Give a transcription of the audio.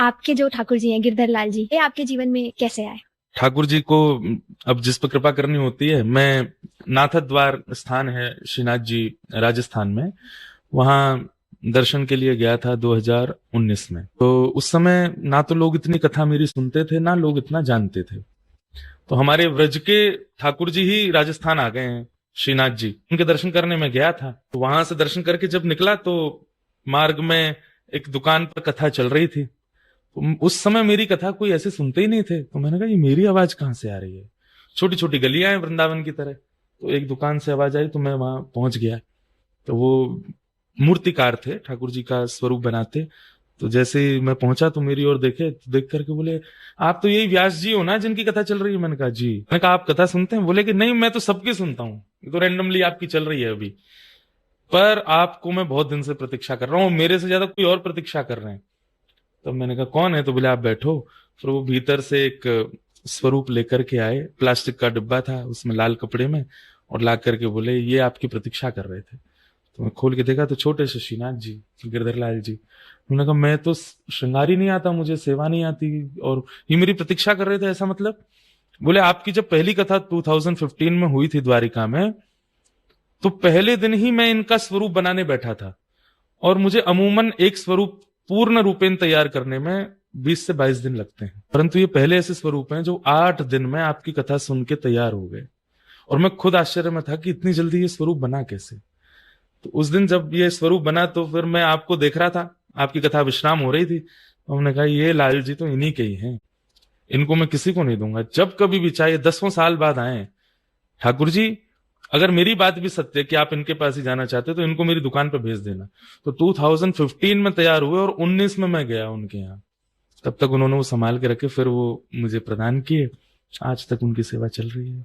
आपके जो ठाकुर जी हैं गिरधर लाल जी, ये आपके जीवन में कैसे आए? ठाकुर जी को अब जिस पर कृपा करनी होती है, मैं नाथद्वार स्थान है श्रीनाथ जी राजस्थान में, वहां दर्शन के लिए गया था 2019 में। तो उस समय ना तो लोग इतनी कथा मेरी सुनते थे, ना लोग इतना जानते थे। तो हमारे व्रज के ठाकुर जी ही राजस्थान आ गए हैं, श्रीनाथ जी, उनके दर्शन करने में गया था। तो वहां से दर्शन करके जब निकला तो मार्ग में एक दुकान पर कथा चल रही थी। तो उस समय मेरी कथा कोई ऐसे सुनते ही नहीं थे, तो मैंने कहा ये मेरी आवाज कहाँ से आ रही है। छोटी छोटी गलियां हैं वृंदावन की तरह, तो एक दुकान से आवाज आई तो मैं वहां पहुंच गया। तो वो मूर्तिकार थे, ठाकुर जी का स्वरूप बनाते। तो जैसे ही मैं पहुंचा तो मेरी ओर देखे, तो देख करके बोले, आप तो यही व्यास जी हो ना जिनकी कथा चल रही है? मैंने कहा जी। मैंने कहा आप कथा सुनते हैं? बोले कि नहीं, मैं तो सबकी सुनता हूँ, ये तो रैंडमली आपकी चल रही है अभी, पर आपको मैं बहुत दिन से प्रतीक्षा कर रहा हूँ, मेरे से ज्यादा कोई और प्रतीक्षा कर रहे हैं। तो मैंने कहा कौन है? तो बोले आप बैठो। फिर वो भीतर से एक स्वरूप लेकर के आए, प्लास्टिक का डिब्बा था उसमें लाल कपड़े में, और ला करके बोले ये आपकी प्रतीक्षा कर रहे थे। तो मैं खोल के देखा तो छोटे से श्रीनाथ जी, गिरधर लाल जी। उन्होंने कहा मैं तो श्रृंगार ही नहीं आता, मुझे सेवा नहीं आती, और ये मेरी प्रतीक्षा कर रहे थे, ऐसा मतलब? बोले आपकी जब पहली कथा 2015 में हुई थी द्वारिका में, तो पहले दिन ही मैं इनका स्वरूप बनाने बैठा था, और मुझे अमूमन एक स्वरूप पूर्ण रूपेण तैयार करने में 20 से 22 दिन लगते हैं, परंतु ये पहले ऐसे स्वरूप हैं जो 8 दिन में आपकी कथा सुन के तैयार हो गए। और मैं खुद आश्चर्य में था कि इतनी जल्दी ये स्वरूप बना कैसे। तो उस दिन जब ये स्वरूप बना तो फिर मैं आपको देख रहा था, आपकी कथा विश्राम हो रही थी, तो हमने कहा ये लाल जी तो इन्हीं के ही हैं, इनको मैं किसी को नहीं दूंगा। जब कभी भी चाहे 10 साल बाद आए, ठाकुर जी अगर मेरी बात भी सत्य है कि आप इनके पास ही जाना चाहते हो तो इनको मेरी दुकान पर भेज देना। तो 2015 में तैयार हुए और 19 में मैं गया उनके यहाँ। तब तक उन्होंने वो संभाल के रखे, फिर वो मुझे प्रदान किए। आज तक उनकी सेवा चल रही है।